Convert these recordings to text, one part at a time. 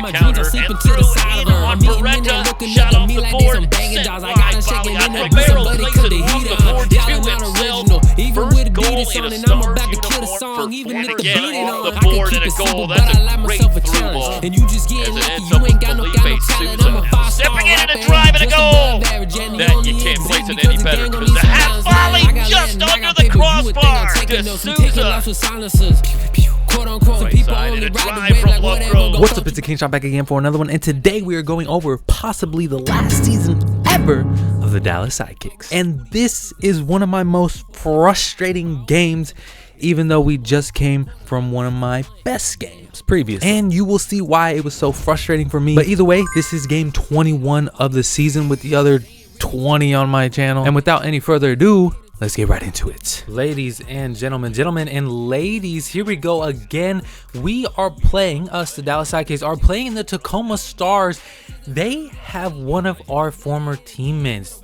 my dreams, I'm sleeping to the side of her. I'm eating in there, looking up at me like there's some banging jaws. I got her shaking in there, but somebody cut the heat on. Y'all not original, even with Adidas on, and I'm about to kill the song, even if the beat ain't on. I can keep it simple, but I like myself a challenge. And you just getting lucky, you ain't got no talent. I'm a 5-star rapper, and I'm just above average. And the only exist because the gang gon' need some balance. I got just under the crossbar. Taking lots with silencers. What's up, it's TheKingSean back again for another one, and today we are going over possibly the last season ever of the Dallas Sidekicks. And this is one of my most frustrating games, even though we just came from one of my best games previously. And you will see why it was so frustrating for me. But either way, this is game 21 of the season with the other 20 on my channel. And without any further ado, let's get right into it. Ladies and gentlemen and ladies, here we go again. We are playing, the Dallas Sidekicks are playing in the Tacoma Stars. They have one of our former teammates.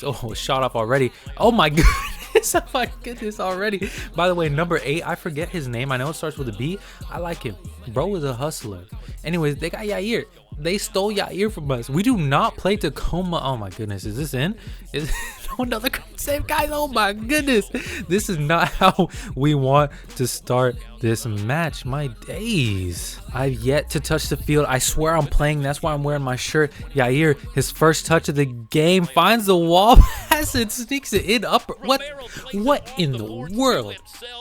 Oh, shot off already. Oh my goodness. Oh my goodness already. By the way, number 8, I forget his name. I know it starts with a B. I like him. Bro is a hustler. Anyways, they got Yair. They stole Yair from us. We do not play Tacoma. Oh my goodness. Is this in? Is another save, guys? Oh my goodness. This is not how we want to start this match. My days. I've yet to touch the field. I swear I'm playing. That's why I'm wearing my shirt. Yair, his first touch of the game, finds the wall pass and sneaks it in upper. What in the world?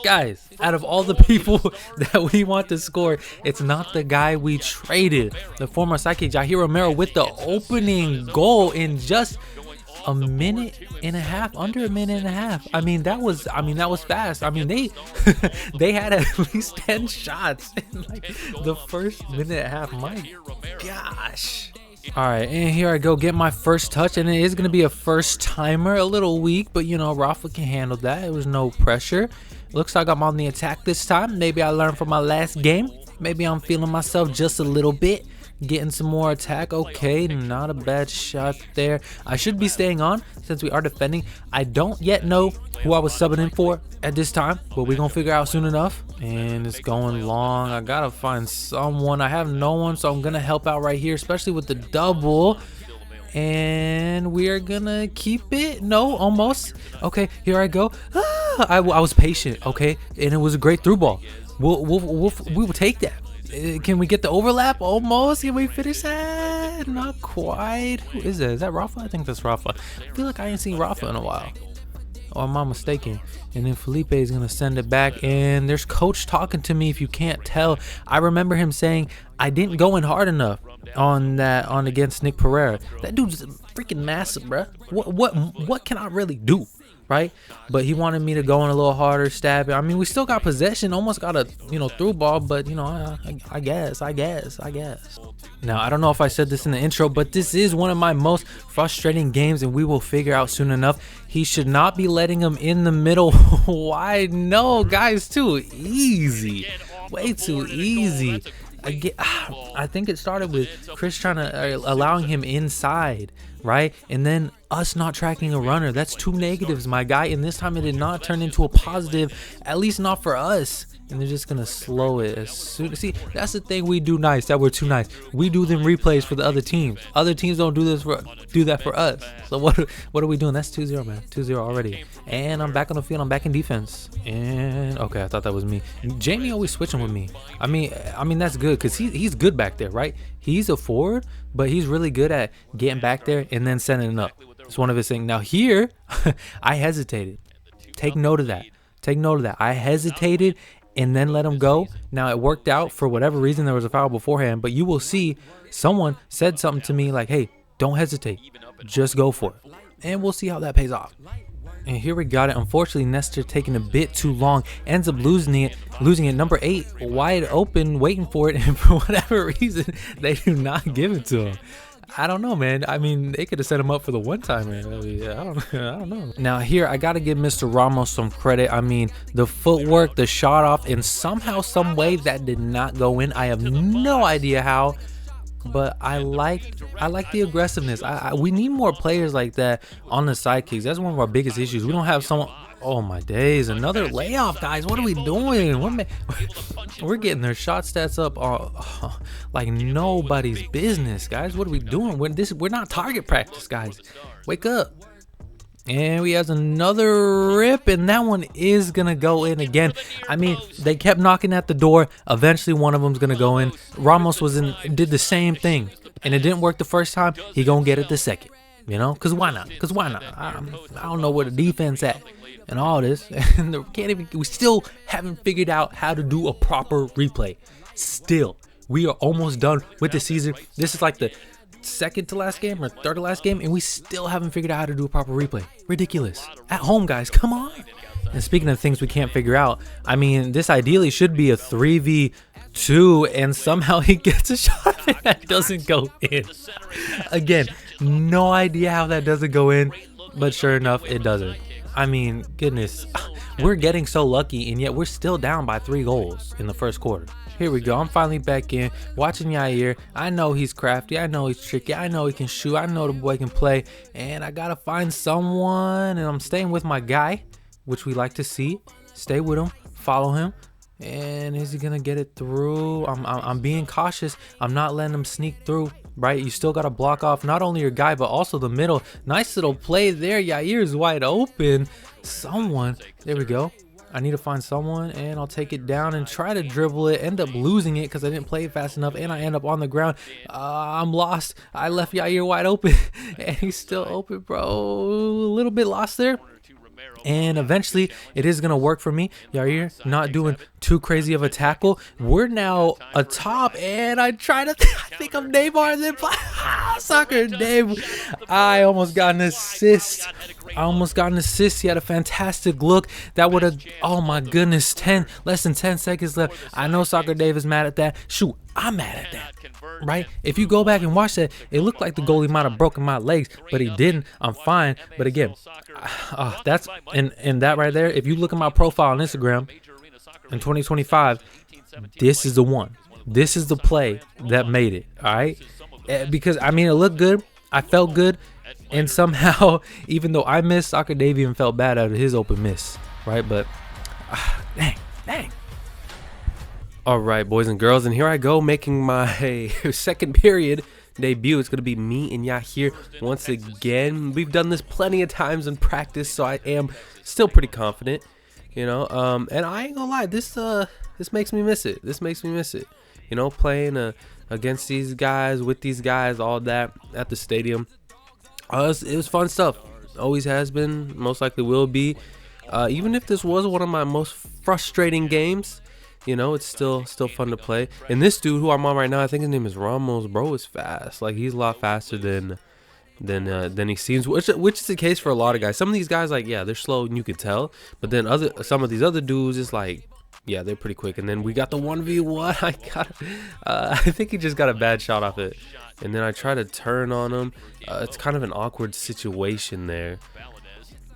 Guys, out of all the people that we want to score, it's not the guy we traded. The former Sidekick, Yair Romero, with the opening goal in just a minute and a half, under a minute and a half. I mean, that was fast. I mean, they had at least 10 shots in like the first minute and a half. My gosh. All right, and here I go, get my first touch, and it is going to be a first timer, a little weak, but you know, Rafa can handle that. It was no pressure. Looks like I'm on the attack this time. Maybe I learned from my last game. Maybe I'm feeling myself just a little bit. Getting some more attack. Okay, not a bad shot there. I should be staying on since we are defending. I don't yet know who I was subbing in for at this time, but we're gonna figure out soon enough. And it's going long. I gotta find someone. I have no one, so I'm gonna help out right here, especially with the double. And we are gonna keep it. No, almost. Okay, here I go. I was patient. Okay, and it was a great through ball. We will take that. Can we get the overlap? Almost. Can we finish that? Not quite. Who is that? Is that Rafa? I think that's Rafa. I feel like I ain't seen Rafa in a while. Or am I mistaken? And then Felipe is going to send it back. And there's coach talking to me, if you can't tell. I remember him saying I didn't go in hard enough on against Nick Pereira. That dude's freaking massive, bruh. What can I really do? Right, but he wanted me to go in a little harder, stab it. I mean, we still got possession, almost got a through ball, but I guess. Now, I don't know if I said this in the intro, but this is one of my most frustrating games, and we will figure out soon enough. He should not be letting him in the middle. Why? No, guys, too easy, way too easy. I think it started with Chris trying to allowing him inside, right? And then us not tracking a runner. That's 2 negatives, my guy. And this time it did not turn into a positive, at least not for us. And they're just gonna slow it as soon. See, that's the thing we do nice, that we're too nice. We do them replays for the other teams. Other teams don't do that for us. So what are we doing? That's 2-0, man. 2-0 already. And I'm back on the field. I'm back in defense. And okay, I thought that was me. Jamie always switching with me. I mean that's good because he's good back there, right? He's a forward, but he's really good at getting back there and then sending it up. It's one of his things. Now here, I hesitated. Take note of that. Take note of that. I hesitated and then let him go. Now it worked out for whatever reason. There was a foul beforehand, but you will see someone said something to me like, hey, don't hesitate, just go for it. And we'll see how that pays off. And here we got it. Unfortunately, Nestor taking a bit too long, ends up losing it. Number 8 wide open, waiting for it, and for whatever reason they do not give it to him. I don't know, man. I mean, they could have set him up for the one-timer. I don't know. Now here, I got to give Mr. Ramos some credit. I mean, the footwork, the shot off, and somehow, some way that did not go in. I have no idea how, but I like the aggressiveness. We need more players like that on the sidekicks. That's one of our biggest issues. We don't have someone. Oh my days, another layoff, guys. What are we doing? We're getting their shot stats up like nobody's business, guys. What are we doing? We're not target practice, guys. Wake up. And he has another rip, and that one is gonna go in again. I mean, they kept knocking at the door. Eventually one of them's gonna go in. Ramos did the same thing, and it didn't work the first time. He gonna get it the second, you know, because why not? I don't know where the defense at and all this, and we still haven't figured out how to do a proper replay. Still, we are almost done with the season. This is like the second to last game or third to last game, and we still haven't figured out how to do a proper replay. Ridiculous. At home, guys, come on. And speaking of things we can't figure out, I mean, this ideally should be a 3v2, and somehow he gets a shot and that doesn't go in. Again, no idea how that doesn't go in, but sure enough, it doesn't. I mean, goodness, we're getting so lucky, and yet we're still down by 3 goals in the first quarter. Here we go. I'm finally back in, watching Yair. I know he's crafty. I know he's tricky. I know he can shoot. I know the boy can play. And I got to find someone. And I'm staying with my guy, which we like to see. Stay with him. Follow him. And is he going to get it through? I'm being cautious. I'm not letting him sneak through, right? You still got to block off not only your guy, but also the middle. Nice little play there. Yair is wide open. Someone. There we go. I need to find someone, and I'll take it down and try to dribble it. End up losing it because I didn't play it fast enough, and I end up on the ground. I'm lost. I left Yair wide open, and he's still open, bro. A little bit lost there. And eventually, it is going to work for me. Yair not doing too crazy of a tackle. We're now atop, and I think I'm Neymar, and then soccer Dave. I almost got an assist. He had a fantastic look. That would have, oh my goodness, less than 10 seconds left. I know Soccer Dave is mad at that. Shoot, I'm mad at that, right? If you go back and watch that, it looked like the goalie might have broken my legs, but he didn't. I'm fine. But again, that's and that right there, if you look at my profile on Instagram in 2025, this is the one. This is the play that made it, all right? Because, I mean, it looked good. I felt good. And somehow, even though I missed, Soccer Dave even felt bad out of his open miss, right? But, dang. All right, boys and girls, and here I go making my second period debut. It's going to be me and Yair once again. We've done this plenty of times in practice, so I am still pretty confident, you know. And I ain't gonna lie, this makes me miss it. You know, playing against these guys, with these guys, all that at the stadium. It was fun stuff. Always has been, most likely will be. Even if this was one of my most frustrating games, you know, it's still fun to play. And this dude who I'm on right now, I think his name is Ramos, bro, is fast. Like, he's a lot faster than he seems, which is the case for a lot of guys. Some of these guys, like, yeah, they're slow and you can tell. But then some of these other dudes, it's like, yeah, they're pretty quick. And then we got the 1v1. I think he just got a bad shot off it. And then I try to turn on him. It's kind of an awkward situation there.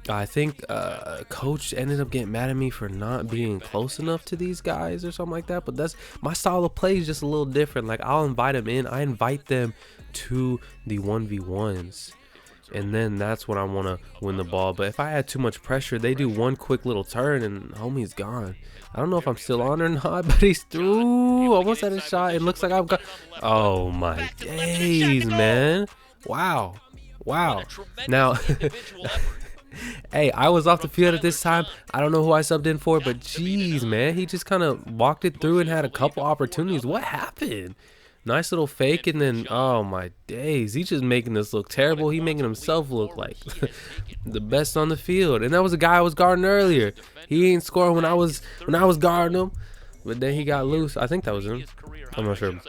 I think coach ended up getting mad at me for not being close enough to these guys or something like that. But that's my style of play is just a little different. Like, I'll invite them in. I invite them to the 1v1s. And then that's when I want to win the ball. But if I add too much pressure, they do one quick little turn and homie's gone. I don't know if I'm still on or not, but he's through. Almost had a shot. It looks like I've got. Oh my days, man. Wow. Now, hey, I was off the field at this time. I don't know who I subbed in for, but geez, man. He just kind of walked it through and had a couple opportunities. What happened? Nice little fake, and then, oh my days, he's just making this look terrible. He making himself look like the best on the field. And that was a guy I was guarding earlier. He ain't scoring when I was guarding him, but then he got loose. I think that was him. I'm not sure.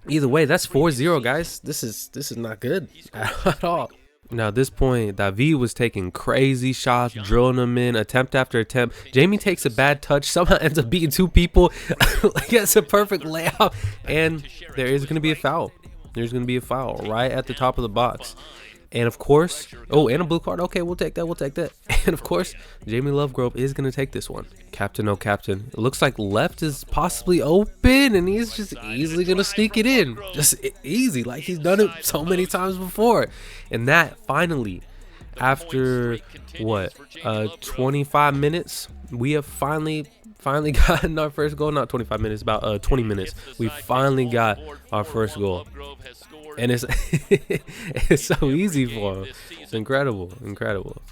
Either way, that's 4-0, guys. This is not good at all. Now, at this point, David was taking crazy shots, drilling them in, attempt after attempt. Jamie takes a bad touch, somehow ends up beating 2 people. Like, that's a perfect layout. And there is going to be a foul. There's going to be a foul right at the top of the box. And, of course, oh, and a blue card. Okay, we'll take that. And, of course, Jamie Lovegrove is going to take this one. Captain, oh, captain. It looks like left is possibly open, and he's just easily going to sneak it in. Just easy, like he's done it so many times before. And that, finally, after what 25 minutes, we have finally gotten our first goal. Not 25 minutes, about 20 minutes. We finally got our first goal, and it's it's so easy for him. It's incredible.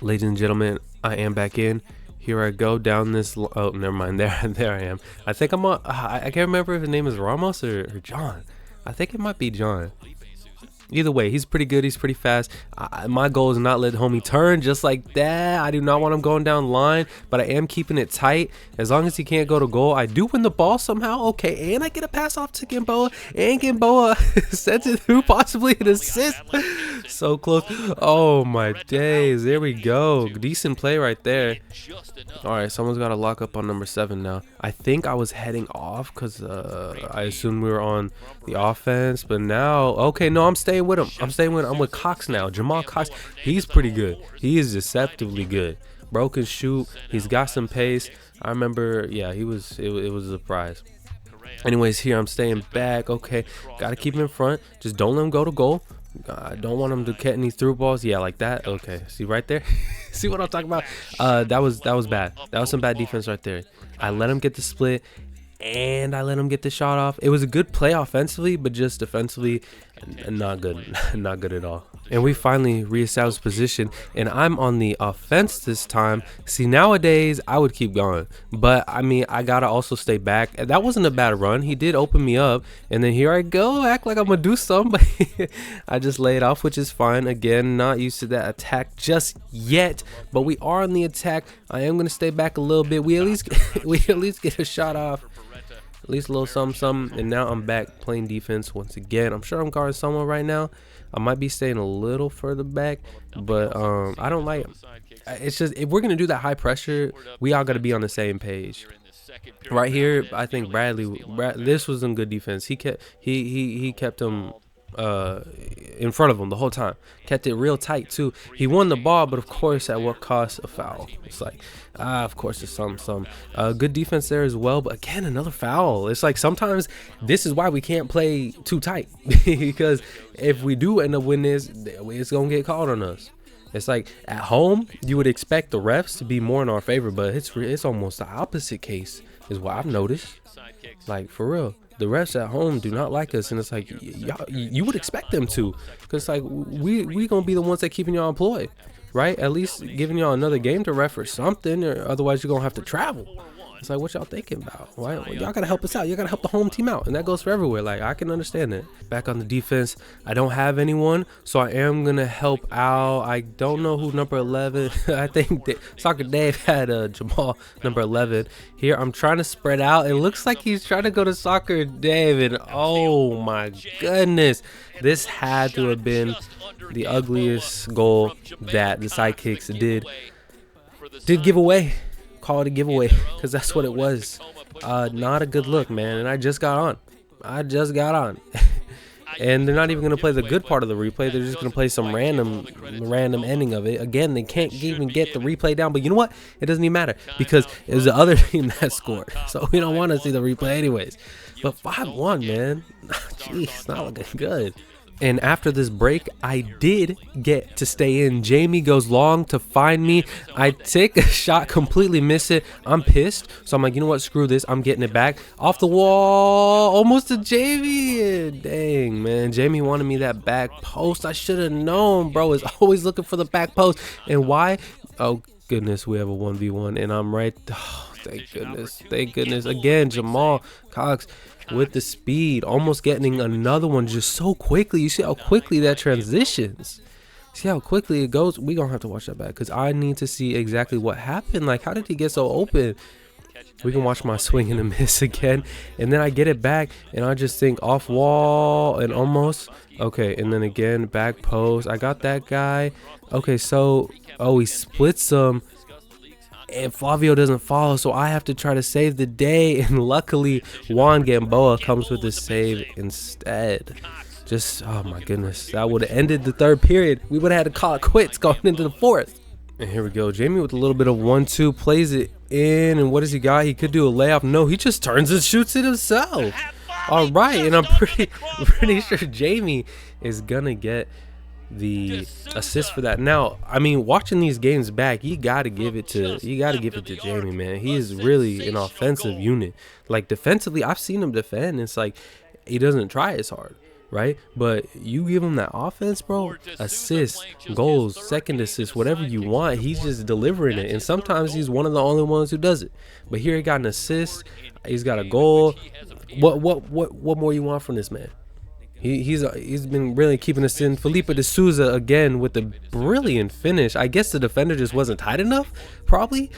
Ladies and gentlemen, I am back in. Here I go down this. Oh, never mind. There I am. I think I'm on. I can't remember if his name is Ramos or John. I think it might be John. Either way, he's pretty good. He's pretty fast. My goal is not let homie turn just like that. I do not want him going down line, but I am keeping it tight. As long as he can't go to goal, I do win the ball somehow. Okay, and I get a pass off to Gamboa, and Gamboa sends it through, possibly an assist. So close. Oh my days. There we go. Decent play right there. All right, someone's got to lock up on number 7 now. I think I was heading off because I assumed we were on the offense, but now, okay, no, I'm staying with him. I'm with Cox now. Jamal Cox. He's pretty good. He is deceptively good. Bro can shoot. He's got some pace. I remember, yeah, it was a surprise. Anyways, here I'm staying back. Okay, got to keep him in front. Just don't let him go to goal. I don't want him to get any through balls. Yeah, like that. Okay, see right there? See what I'm talking about? That was bad. That was some bad defense right there. I let him get the split, and I let him get the shot off. It was a good play offensively, but just defensively, not good. Not good at all. And we finally reestablished position, and I'm on the offense this time. See, nowadays, I would keep going. But, I mean, I got to also stay back. That wasn't a bad run. He did open me up, and then here I go. Act like I'm going to do something, but I just lay it off, which is fine. Again, not used to that attack just yet, but we are on the attack. I am going to stay back a little bit. We at least get a shot off. At least a little something, and now I'm back playing defense once again. I'm sure I'm guarding someone right now. I might be staying a little further back, but I don't like it. It's just, if we're going to do that high pressure, we all got to be on the same page. Right here, I think this was some good defense. He kept him in front of him the whole time. Kept it real tight too. He won the ball, but of course, at what cost? A foul. It's like, of course, there's some good defense there as well. But again, another foul. It's like sometimes this is why we can't play too tight, because if we do end up winning this, it's gonna get called on us. It's like at home, you would expect the refs to be more in our favor, but it's almost the opposite case, is what I've noticed. Like, for real. The refs at home do not like us, and it's like you would expect them to, because like we gonna be the ones that keeping y'all employed, right? At least giving y'all another game to ref or something, or otherwise you're gonna have to travel. It's like, what y'all thinking about? Why? Well, y'all gotta help us out. You gotta help the home team out, and that goes for everywhere. Like, I can understand that. Back on the defense, I don't have anyone, so I am gonna help out. I don't know who number 11. I think Soccer Dave had Jamal number 11. Here, I'm trying to spread out. It looks like he's trying to go to Soccer Dave, and oh my goodness, this had to have been the ugliest goal that the Sidekicks did give away. Call it a giveaway, because that's what it was. Not a good look, man. And I just got on. And they're not even going to play the good part of the replay. They're just going to play some random ending of it. Again, they can't even get the replay down. But you know what? It doesn't even matter, because it was the other team that scored. So we don't want to see the replay anyways. But 5-1, man. Jeez, it's not looking good. And after this break, I did get to stay in. Jamie goes long to find me. I take a shot, completely miss it. I'm pissed. So I'm like, you know what? Screw this. I'm getting it back. Off the wall. Almost to Jamie. Dang, man. Jamie wanted me that back post. I should have known, bro. Is always looking for the back post. And why? Oh, goodness. We have a 1v1. And I'm right. Oh, thank goodness. Thank goodness. Again, Jamal Cox with the speed, almost getting another one just so quickly. You see how quickly that transitions. See how quickly it goes. We're going to have to watch that back, because I need to see exactly what happened. Like, how did he get so open? We can watch my swing and a miss again. And then I get it back, and I just think off wall and almost. Okay, and then again, back post. I got that guy. Okay, so, oh, he splits them. And Flavio doesn't follow, so I have to try to save the day. And luckily, Juan Gamboa comes with the save instead. Just, oh my goodness. That would have ended the third period. We would have had to call it quits going into the fourth. And here we go. Jamie with a little bit of 1-2, plays it in. And what does he got? He could do a layoff. No, he just turns and shoots it himself. All right, and I'm pretty sure Jamie is going to get the assist for that. Now, I mean, watching these games back, you gotta give it to Jamie, man. He is really an offensive unit. Like defensively, I've seen him defend. It's like he doesn't try as hard, right? But you give him that offense, bro, assists, goals, second assist, whatever you want, he's just delivering it. And sometimes he's one of the only ones who does it. But here he got an assist, he's got a goal. What more you want from this man? He's been really keeping us in. Felipe de Souza again with the brilliant finish. I guess the defender just wasn't tight enough. Probably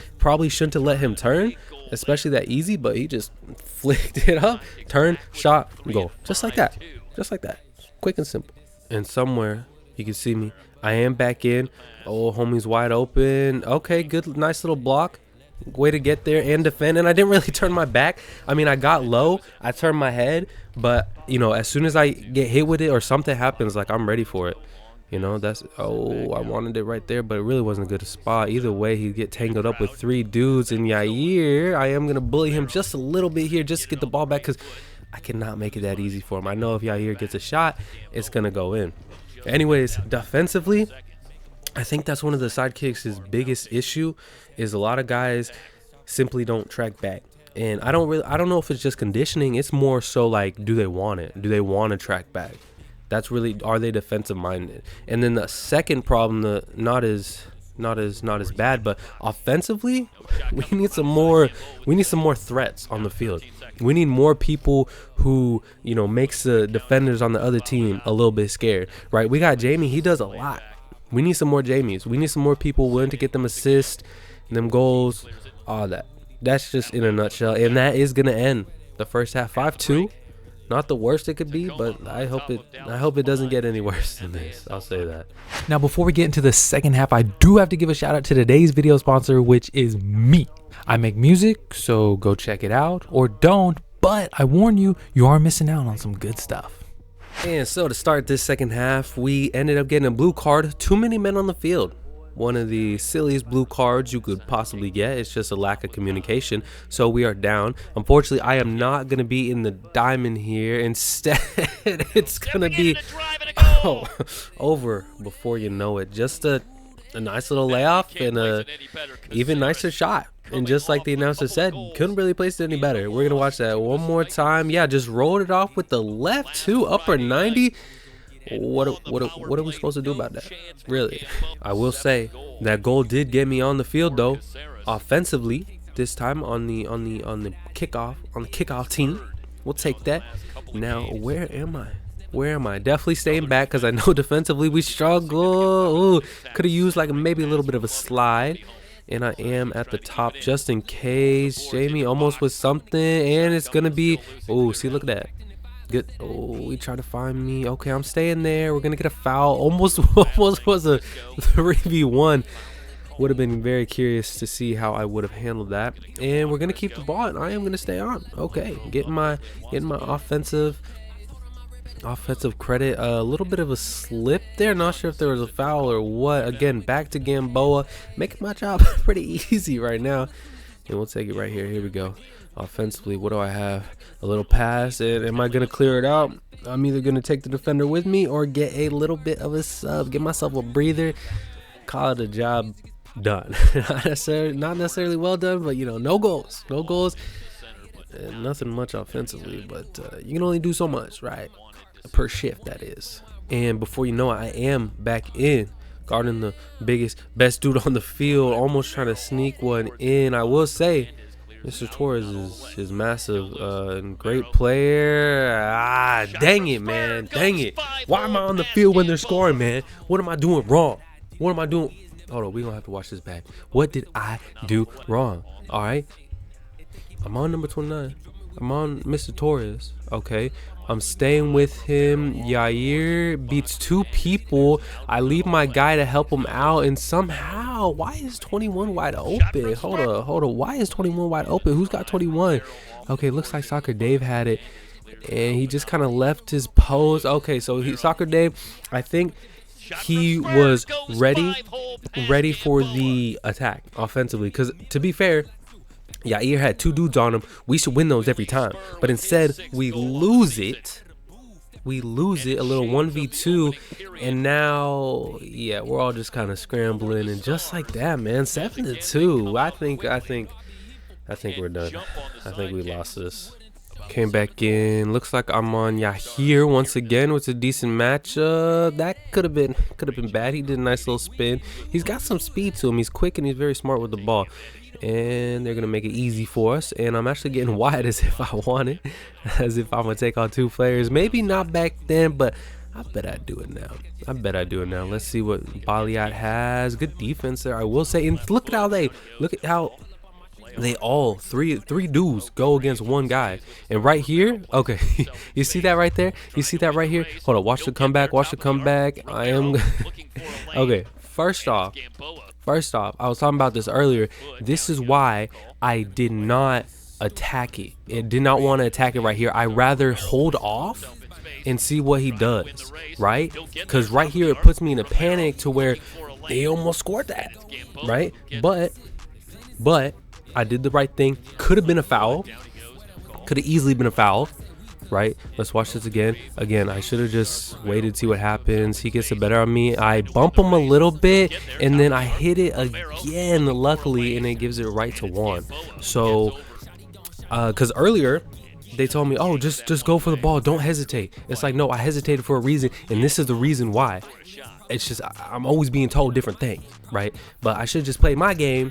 shouldn't have let him turn, especially that easy. But he just flicked it up, turn, shot, goal, just like that, quick and simple. And somewhere you can see me. I am back in. Oh, homie's wide open. Okay, good, nice little block. Way to get there and defend. And I didn't really turn my back. I mean, I got low, I turned my head, but you know, as soon as I get hit with it or something happens, like I'm ready for it. You know, that's, oh, I wanted it right there, but it really wasn't a good spot. Either way, he'd get tangled up with 3 dudes. And Yair, I am going to bully him just a little bit here just to get the ball back, because I cannot make it that easy for him. I know if Yair gets a shot, it's going to go in. Anyways, defensively, I think that's one of the Sidekicks' biggest issue, is a lot of guys simply don't track back. And I don't know if it's just conditioning. It's more so like, do they want it? Do they want to track back? That's really, are they defensive minded? And then the second problem, not as bad, but offensively, we need some more threats on the field. We need more people who, you know, makes the defenders on the other team a little bit scared, right? We got Jamie, he does a lot. We need some more Jamies. We need some more people willing to get them assists, them goals, all that. That's just in a nutshell. And that is going to end the first half 5-2. Not the worst it could be, but I hope it doesn't get any worse than this. I'll say that. Now, before we get into the second half, I do have to give a shout out to today's video sponsor, which is me. I make music, so go check it out, or don't, but I warn you, you are missing out on some good stuff. And so to start this second half, we ended up getting a blue card. Too many men on the field. One of the silliest blue cards you could possibly get. It's just a lack of communication. So we are down. Unfortunately, I am not going to be in the diamond here. Instead, it's going to be over before you know it. Just a nice little layoff and a even nicer shot. And just like the announcer said, couldn't really place it any better. We're going to watch that one more time. Yeah, just rolled it off with the left too, upper 90. What are we supposed to do about that? Really? I will say that goal did get me on the field though, offensively this time on the kickoff team. We'll take that. Now, where am I? Definitely staying back because I know defensively we struggle. Could have used like maybe a little bit of a slide. And I am at the top just in case. Jamie almost with something, and it's gonna be, oh, see, look at that. Good. Oh, he tried to find me. Okay, I'm staying there. We're gonna get a foul. Almost was a 3v1. Would have been very curious to see how I would have handled that. And we're gonna keep the ball, and I am gonna stay on. Okay, getting my offensive credit. A little bit of a slip there. Not sure if there was a foul or what. Again, back to Gamboa, making my job pretty easy right now. And we'll take it right here. Here we go. Offensively, what do I have? A little pass, and am I gonna clear it out? I'm either gonna take the defender with me or get a little bit of a sub, give myself a breather, call it a job done. Not necessarily well done, but you know, no goals, and nothing much offensively. But you can only do so much, right? Per shift, that is. And before you know it, I am back in, guarding the best dude on the field, almost trying to sneak one in. I will say, Mr. Torres is massive and great player. Dang it, man. Dang it. Why am I on the field when they're scoring, man? What am I doing wrong? What am I doing? Hold on, we're going to have to watch this back. What did I do wrong? All right. I'm on number 29. I'm on Mr. Torres. Okay. I'm staying with him. Yair beats 2 people. I leave my guy to help him out, and somehow, why is 21 wide open? Hold on. Why is 21 wide open? Who's got 21? Okay, looks like Soccer Dave had it, and he just kind of left his pose. Okay, so Soccer Dave, I think he was ready for the attack offensively, because to be fair, Yair had 2 dudes on him. We should win those every time. But instead, we lose it we lose it, a little 1v2, and now, yeah, we're all just kind of scrambling, and just like that, man, 7-2. I think we're done. I think we lost this. Came back in. Looks like I'm on Yahir once again with a decent match. That could have been bad. He did a nice little spin. He's got some speed to him. He's quick and he's very smart with the ball. And they're gonna make it easy for us. And I'm actually getting wide as if I want it, as if I'm gonna take on 2 players. Maybe not back then, but I bet I do it now. Let's see what Baliat has. Good defense there, I will say. And look at how they all three dudes go against one guy. And right here, okay, you see that right there? You see that right here? Hold on, watch the comeback. I am okay. First off, I was talking about this earlier. This is why I did not attack it. I did not want to attack it right here. I rather hold off and see what he does, right? Because right here it puts me in a panic to where they almost scored that, right? But I did the right thing. Could have been a foul. Could have easily been a foul, right? Let's watch this again. I should have just waited to see what happens. He gets the better on me. I bump him a little bit, and then I hit it again, luckily, and it gives it right to Juan. So, because earlier, they told me, oh, just go for the ball. Don't hesitate. It's like, no, I hesitated for a reason, and this is the reason why. It's just, I'm always being told different things, right? But I should just play my game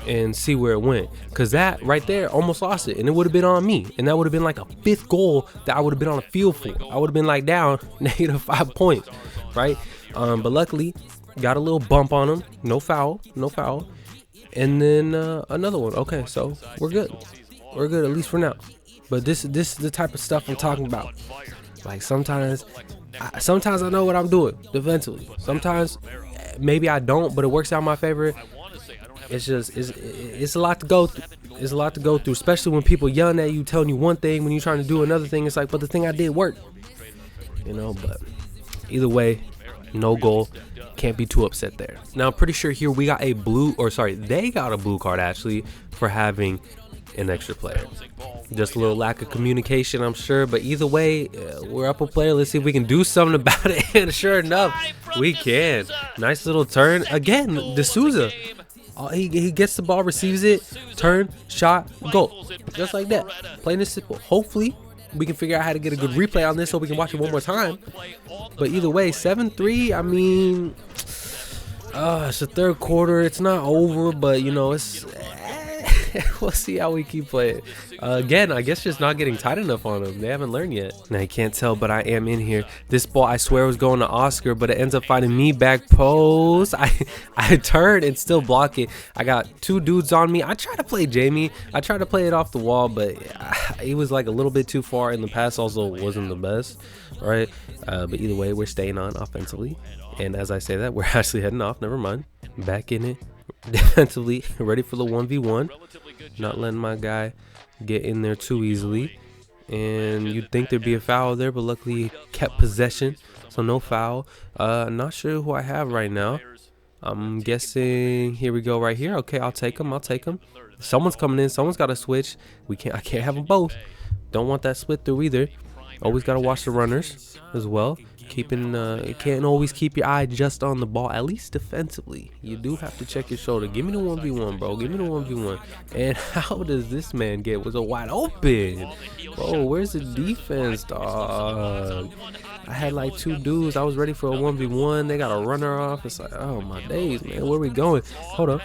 and see where it went, because that right there almost lost it, and it would have been on me, and that would have been like a 5th goal that I would have been on the field for. I would have been like down -5 points, right? But luckily got a little bump on him. No foul, and then another one. Okay, so we're good at least for now. But this is the type of stuff I'm talking about. Like sometimes I know what I'm doing defensively. Sometimes maybe I don't, but it works out in my favor. It's just it's a lot to go through. It's a lot to go through, especially when people yelling at you, telling you one thing when you're trying to do another thing. It's like, but the thing I did worked, you know. But either way, no goal. Can't be too upset there. Now I'm pretty sure here we got a they got a blue card actually for having an extra player. Just a little lack of communication, I'm sure. But either way, we're up a player. Let's see if we can do something about it. And sure enough, we can. Nice little turn again. D'Souza. He gets the ball, receives it, turn, shot, goal. Just like that. Plain and simple. Hopefully, we can figure out how to get a good replay on this so we can watch it one more time. But either way, 7-3, I mean, it's the 3rd quarter. It's not over, but, you know, it's... we'll see how we keep playing. Again, I guess just not getting tight enough on them. They haven't learned yet. Now you can't tell, but I am in here. This ball, I swear, was going to Oscar, but it ends up finding me back post. I turn and still block it. I got 2 dudes on me. I try to play Jamie. I try to play it off the wall, but he was like a little bit too far, and the pass also wasn't the best, right? But either way, we're staying on offensively. And as I say that, we're actually heading off. Never mind. Back in it. Defensively, ready for the 1v1. Not letting my guy get in there too easily. And you'd think there'd be a foul there, but luckily he kept possession, so no foul. Not sure who I have right now. I'm guessing here we go right here. Okay, I'll take him. Someone's coming in. Someone's got to switch. I can't have them both. Don't want that split through either. Always got to watch the runners as well. You can't always keep your eye just on the ball, at least defensively. You do have to check your shoulder. Give me the 1v1, bro. Give me the 1v1. And how does this man get? Was it wide open? Bro, where's the defense, dog? I had like 2 dudes. I was ready for a 1v1. They got a runner off. It's like, oh my days, man. Where we going? Hold up.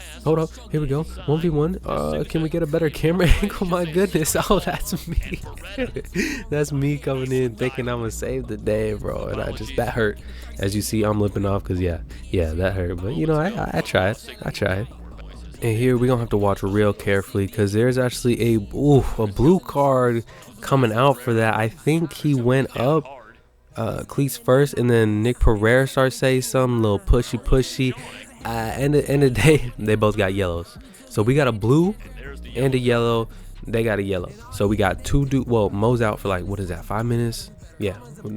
Here we go. 1v1. Can we get a better camera angle? My goodness. Oh, that's me. That's me coming in thinking I'm gonna save the day, bro. And that hurt. As you see, I'm lipping off because yeah, that hurt. But you know, I tried. And here we're gonna have to watch real carefully because there's actually a blue card coming out for that. I think he went up cleats first, and then Nick Pereira starts saying something, little pushy. End of the day, they both got yellows. So we got a blue and a yellow. They got a yellow. So we got 2 dudes. Well, Mo's out for like, what is that, 5 minutes? Yeah,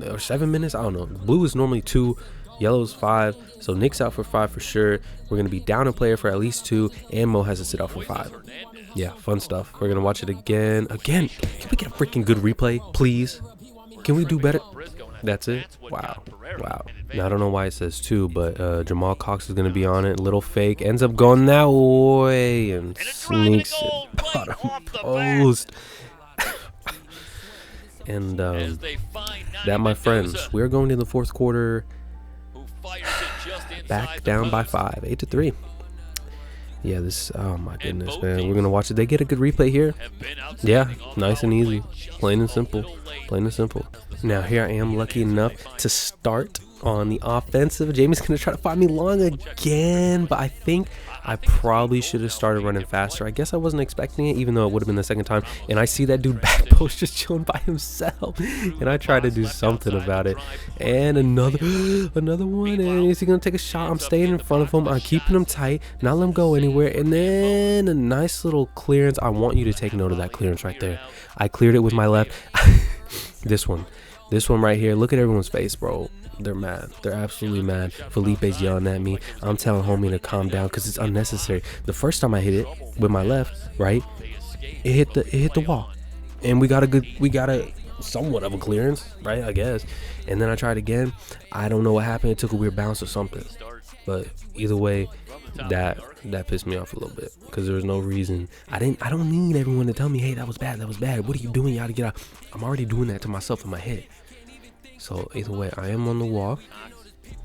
or 7 minutes. I don't know. Blue is normally 2, yellow is 5. So Nick's out for 5 for sure. We're gonna be down a player for at least 2, and Mo has to sit out for 5. Yeah, fun stuff. We're gonna watch it again. Can we get a freaking good replay, please? Can we do better? That's it? Wow. Wow. Now, I don't know why it says 2, but Jamal Cox is going to be on it. Little fake. Ends up going that way and sneaks it bottom post. And that, my friends, we're going to the fourth quarter back down by 5, 8-3. Yeah, this, oh my goodness, man. We're going to watch it. They get a good replay here. Yeah, nice and easy. Plain and simple. Plain and simple. Now, here I am, lucky enough to start on the offensive. Jamie's going to try to find me long again, but I think I probably should have started running faster. I guess I wasn't expecting it, even though it would have been the second time. And I see that dude back post just chilling by himself. And I tried to do something about it. And another one. And is he going to take a shot? I'm staying in front of him. I'm keeping him tight, not let him go anywhere. And then a nice little clearance. I want you to take note of that clearance right there. I cleared it with my left. This one right here. Look at everyone's face, bro. They're mad. They're absolutely mad. Felipe's yelling at me. I'm telling homie to calm down because it's unnecessary. The first time I hit it with my left, right, it hit the wall, and we got a somewhat of a clearance, right, I guess. And then I tried again. I don't know what happened. It took a weird bounce or something. But either way, that pissed me off a little bit because there was no reason. I don't need everyone to tell me, hey, that was bad. What are you doing? You gotta get out. I'm already doing that to myself in my head. So either way, I am on the wall,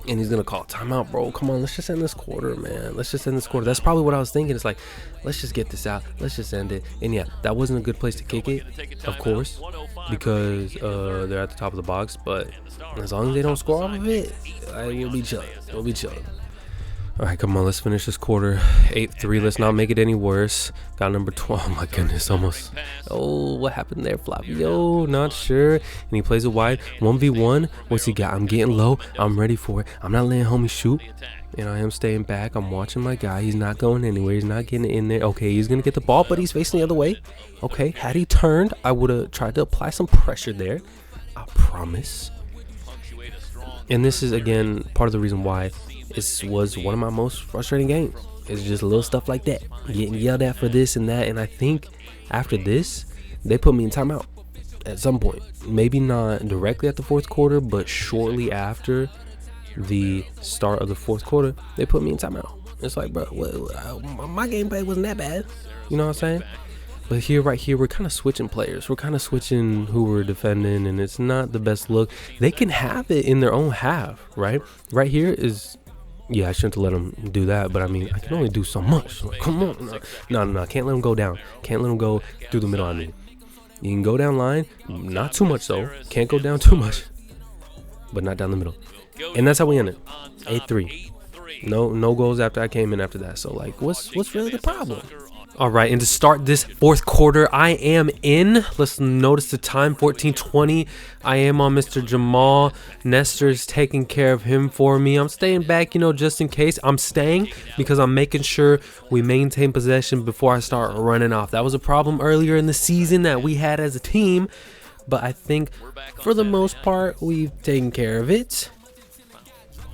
and he's gonna call timeout, bro. Come on, let's just end this quarter, man. Let's just end this quarter. That's probably what I was thinking. It's like, let's just get this out. Let's just end it. And yeah, that wasn't a good place to kick it, of course, because they're at the top of the box. But as long as they don't score off of it, we'll be chilling. We'll be chilling. All right, come on, let's finish this quarter. 8-3, let's not make it any worse. Got number 12, oh my goodness, almost. Oh, what happened there, Flavio? Not sure. And he plays it wide, 1v1. What's he got? I'm getting low, I'm ready for it. I'm not letting homie shoot. And I am staying back, I'm watching my guy. He's not going anywhere, he's not getting in there. Okay, he's gonna get the ball, but he's facing the other way. Okay, had he turned, I would have tried to apply some pressure there. I promise. And this is, again, part of the reason why it was one of my most frustrating games. It's just little stuff like that, getting yelled at for this and that. And I think after this, they put me in timeout at some point. Maybe not directly at the fourth quarter, but shortly after the start of the fourth quarter, they put me in timeout. It's like, bro, my gameplay wasn't that bad. You know what I'm saying? But here, right here, we're kind of switching players. We're kind of switching who we're defending, and it's not the best look. They can have it in their own half, right? Right here is... Yeah, I shouldn't have let him do that, but I mean, I can only do so much. Like, come on. No. Can't let him go down. Can't let him go through the middle. I mean, you can go down line, not too much though. Can't go down too much, but not down the middle. And that's how we ended. 8-3. No goals after I came in after that. So like, what's really the problem? All right, and to start this fourth quarter, I am in. Let's notice the time, 14:20. I am on Mr. Jamal. Nestor's taking care of him for me. I'm staying back, just in case. I'm staying because I'm making sure we maintain possession before I start running off. That was a problem earlier in the season that we had as a team, but I think for the most part, we've taken care of it.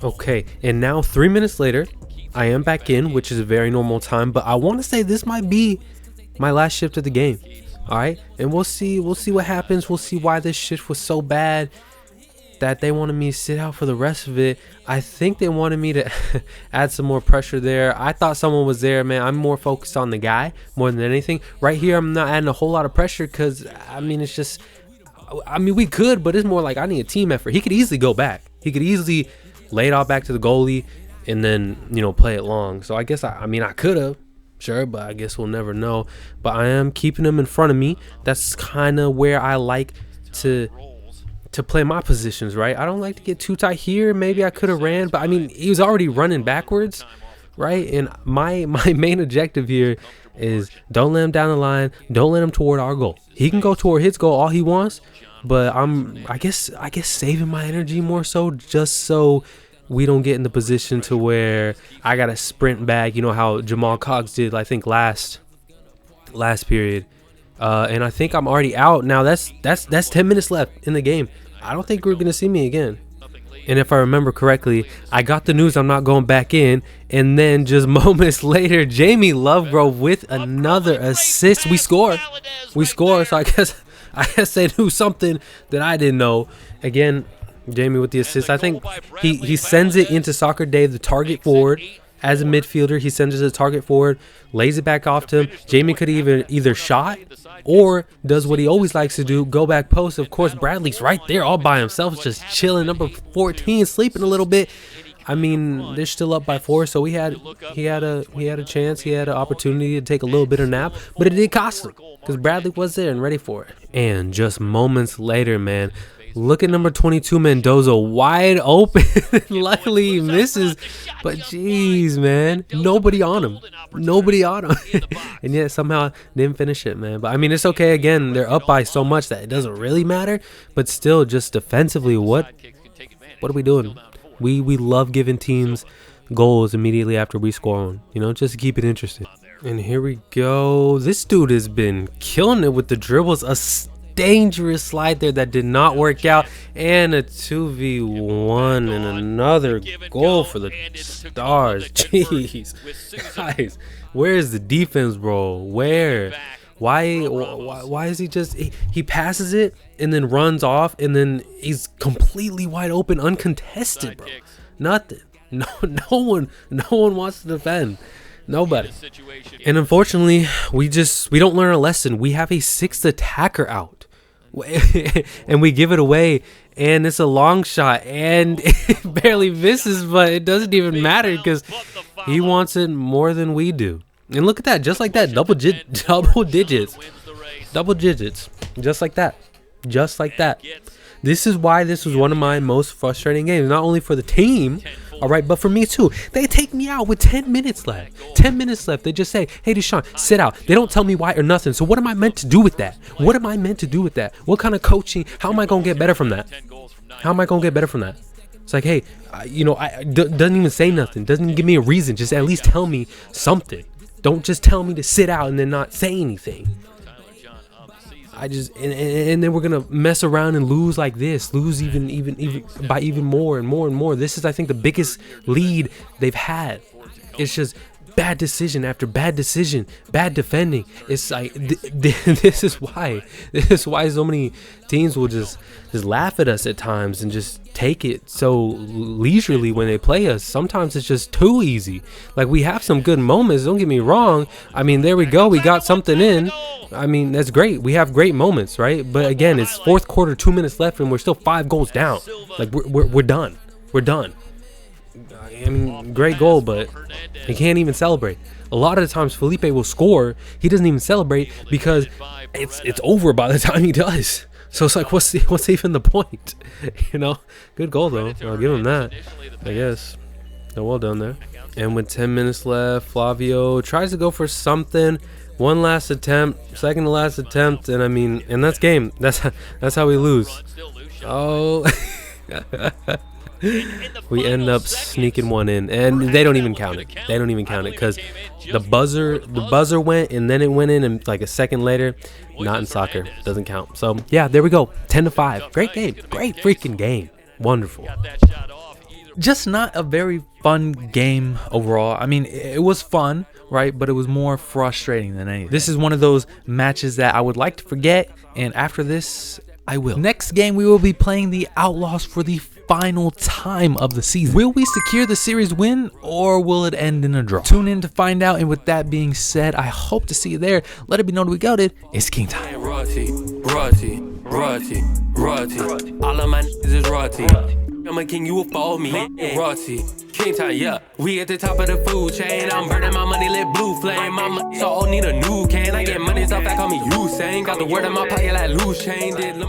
Okay, and now 3 minutes later, I am back in, which is a very normal time, but I want to say this might be my last shift of the game. All right, and we'll see what happens. We'll see why this shift was so bad that they wanted me to sit out for the rest of it. I think they wanted me to add some more pressure there. I thought someone was there, man. I'm more focused on the guy more than anything. Right here, I'm not adding a whole lot of pressure because, I mean, it's just, we could, but it's more like I need a team effort. He could easily go back. He could easily lay it all back to the goalie and then, play it long. So I guess, I could have, sure, but I guess we'll never know. But I am keeping him in front of me. That's kind of where I like to play my positions, right? I don't like to get too tight here. Maybe I could have ran, but he was already running backwards, right? And my main objective here is don't let him down the line. Don't let him toward our goal. He can go toward his goal all he wants, but I guess saving my energy more so just so we don't get in the position to where I gotta sprint back. You know how Jamal Cox did, I think last period, and I think I'm already out now. That's 10 minutes left in the game. I don't think we're gonna see me again. And if I remember correctly, I got the news I'm not going back in, and then just moments later, Jamie Lovegrove with another assist. We score. So I guess they knew something that I didn't know. Again, Jamie with the assist. I think he sends it into Soccer Dave, the target forward. As a midfielder, he sends it to the target forward, lays it back off to him. Jamie could either shot or does what he always likes to do, go back post. Of course, Bradley's right there all by himself, just chilling. Number 14, sleeping a little bit. I mean, they're still up by 4, so he had a chance, he had an opportunity to take a little bit of nap, but it did cost him because Bradley was there and ready for it. And just moments later, man, look at number 22, Mendoza, wide open. Luckily he misses, but jeez, man, nobody on him, and yet somehow didn't finish it, man. But I mean, it's okay. Again, they're up by so much that it doesn't really matter, but still, just defensively, what are we doing? We love giving teams goals immediately after we score one, you know, just to keep it interesting. And here we go. This dude has been killing it with the dribbles. A dangerous slide there that did not work out, and a 2v1 and another goal for the Stars. Jeez, guys, where's the defense, bro? Where? Why is he just he passes it and then runs off, and then he's completely wide open, uncontested, bro? Nothing. No one wants to defend. Nobody. And unfortunately, we don't learn a lesson. We have a 6th attacker out, and we give it away, and it's a long shot, and it barely misses, but it doesn't even matter because he wants it more than we do. And look at that, just like that, double digits, just like that. This is why this was one of my most frustrating games, not only for the team, all right, but for me too. They take me out with 10 minutes left. 10 minutes left. They just say, hey, DaShawn, sit out. They don't tell me why or nothing. So what am I meant to do with that? What kind of coaching? How am I going to get better from that? It's like, hey, doesn't even say nothing. Doesn't even give me a reason. Just at least tell me something. Don't just tell me to sit out and then not say anything. And then we're gonna mess around and lose like this, lose even by even more and more. This is, I think, the biggest lead they've had. It's just bad decision after bad decision, bad defending. It's like this is why so many teams will just laugh at us at times and just take it so leisurely when they play us. Sometimes it's just too easy. Like, we have some good moments, don't get me wrong. I mean, there we go, we got something in. I mean, that's great. We have great moments, right? But again, it's 4th quarter, 2 minutes left, and we're still 5 goals down. Like, we're done. I mean, great goal, but he can't even celebrate. A lot of the times Felipe will score, he doesn't even celebrate because it's over by the time he does. So it's like, what's even the point? You know, good goal though. I'll give him that, I guess. So well done there. And with 10 minutes left, Flavio tries to go for something. One last attempt, second to last attempt, and I mean, and that's game. That's how we lose. Oh. We end up sneaking one in, and they don't even count it. Because the buzzer went, and then it went in, and like a second later. Not in soccer, doesn't count. So yeah, there we go. 10-5. Great game. Great freaking game. Wonderful. Just not a very fun game overall. I mean, it was fun, right? But it was more frustrating than anything. This is one of those matches that I would like to forget, and after this, I will. Next game, we will be playing the Outlaws for the final time of the season. Will we secure the series win, or will it end in a draw? Tune in to find out, and with that being said, I hope to see you there. Let it be known we got it. It's King time. Royalty. All of my niggas is royalty. I'm a king, you will follow me. Royalty. King time, yeah. We at the top of the food chain. I'm burning my money, lit blue flame. My so all need a new can. I get money, stuff that call me Usain. Got the word in my pocket like loose chain. Did